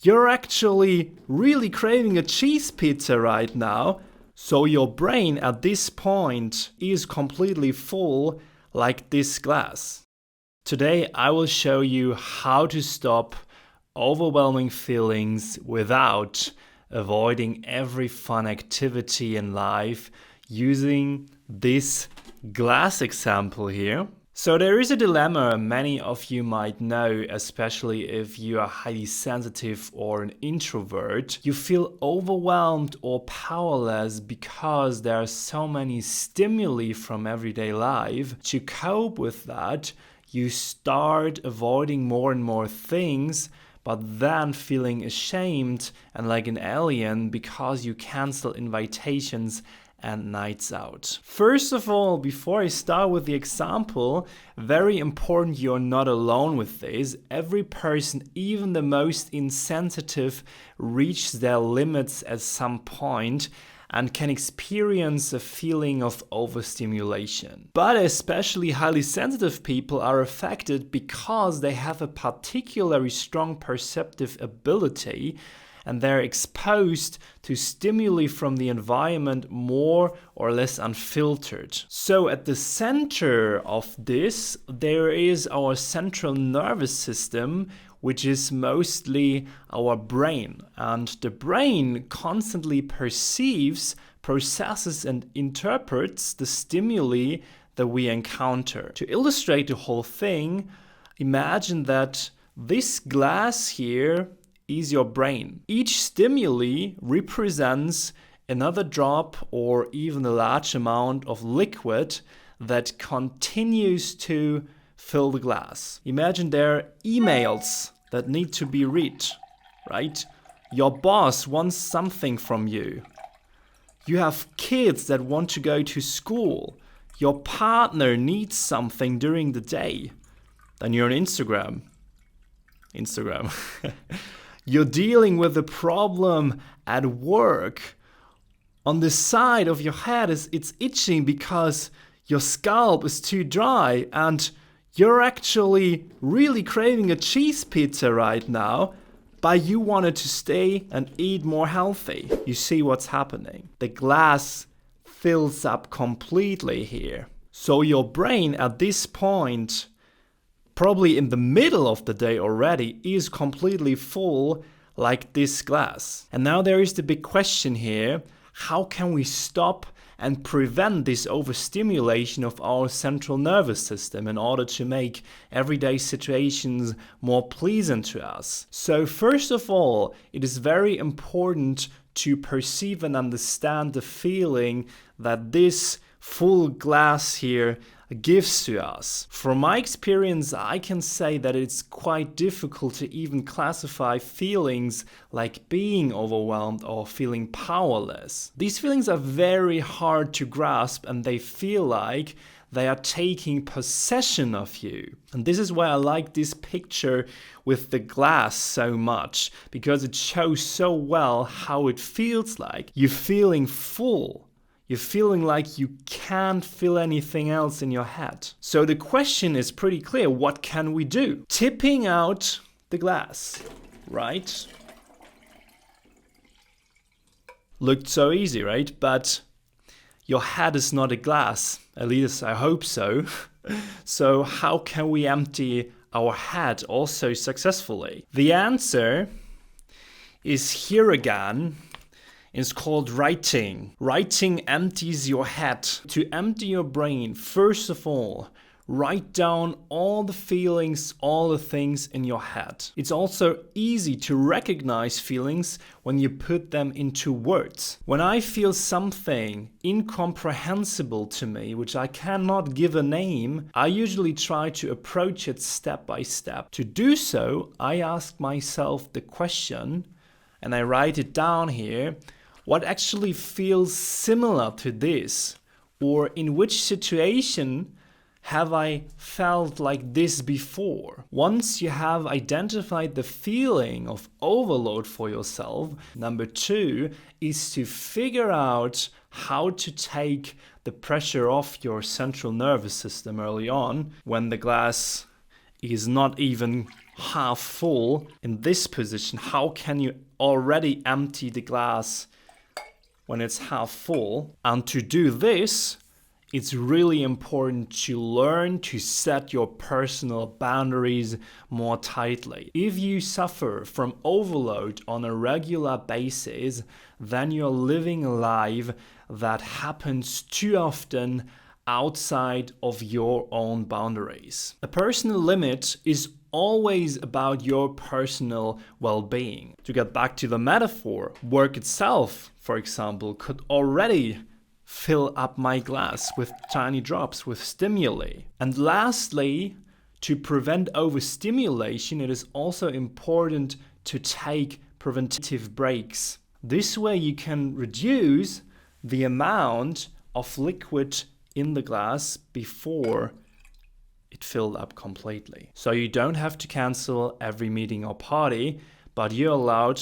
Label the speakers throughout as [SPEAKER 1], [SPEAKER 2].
[SPEAKER 1] You're actually really craving a cheese pizza right now, so your brain at this point is completely full like this glass. Today I will show you how to stop overwhelming feelings without avoiding every fun activity in life using this glass example here. So there is a dilemma many of you might know, especially if you are highly sensitive or an introvert. You feel overwhelmed or powerless because there are so many stimuli from everyday life. To cope with that, you start avoiding more and more things, but then feeling ashamed and like an alien because you cancel invitations and nights out. First of all, before I start with the example, very important, you're not alone with this. Every person, even the most insensitive, reaches their limits at some point and can experience a feeling of overstimulation. But especially highly sensitive people are affected because they have a particularly strong perceptive ability and they're exposed to stimuli from the environment more or less unfiltered. So at the center of this, there is our central nervous system, which is mostly our brain. And the brain constantly perceives, processes, and interprets the stimuli that we encounter. To illustrate the whole thing, imagine that this glass here is your brain. Each stimuli represents another drop or even a large amount of liquid that continues to fill the glass. Imagine there are emails that need to be read, right? Your boss wants something from you. You have kids that want to go to school. Your partner needs something during the day. Then you're on Instagram. You're dealing with a problem at work. On the side of your head it's itching because your scalp is too dry and you're actually really craving a cheese pizza right now, but you wanted to stay and eat more healthy. You see what's happening. The glass fills up completely here. So your brain at this point, probably in the middle of the day already, is completely full like this glass. And now there is the big question here, how can we stop and prevent this overstimulation of our central nervous system in order to make everyday situations more pleasant to us? So first of all, it is very important to perceive and understand the feeling that this full glass here gives to us. From my experience, I can say that it's quite difficult to even classify feelings like being overwhelmed or feeling powerless. These feelings are very hard to grasp and they feel like they are taking possession of you. And this is why I like this picture with the glass so much, because it shows so well how it feels like. You're feeling full. You're feeling like you can't feel anything else in your head. So the question is pretty clear. What can we do? Tipping out the glass, right? Looked so easy, right? But your head is not a glass. At least I hope so. So how can we empty our head also successfully? The answer is here again. It's called writing. Writing empties your head. To empty your brain, first of all, write down all the feelings, all the things in your head. It's also easy to recognize feelings when you put them into words. When I feel something incomprehensible to me, which I cannot give a name, I usually try to approach it step by step. To do so, I ask myself the question, and I write it down here. What actually feels similar to this? Or in which situation have I felt like this before? Once you have identified the feeling of overload for yourself, number 2 is to figure out how to take the pressure off your central nervous system early on when the glass is not even half full in this position, how can you already empty the glass when it's half full? And to do this, it's really important to learn to set your personal boundaries more tightly. If you suffer from overload on a regular basis, then you're living a life that happens too often outside of your own boundaries. A personal limit is always about your personal well-being. To get back to the metaphor, work itself, for example, could already fill up my glass with tiny drops, with stimuli. And lastly, to prevent overstimulation, it is also important to take preventative breaks. This way you can reduce the amount of liquid in the glass before it filled up completely. So you don't have to cancel every meeting or party, but you're allowed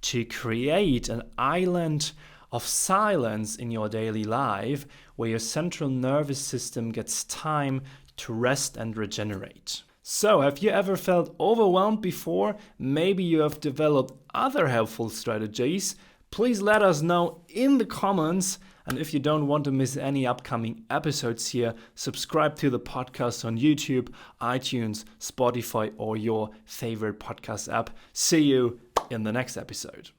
[SPEAKER 1] to create an island of silence in your daily life where your central nervous system gets time to rest and regenerate. So, have you ever felt overwhelmed before? Maybe you have developed other helpful strategies. Please let us know in the comments. And if you don't want to miss any upcoming episodes here, subscribe to the podcast on YouTube, iTunes, Spotify, or your favorite podcast app. See you in the next episode.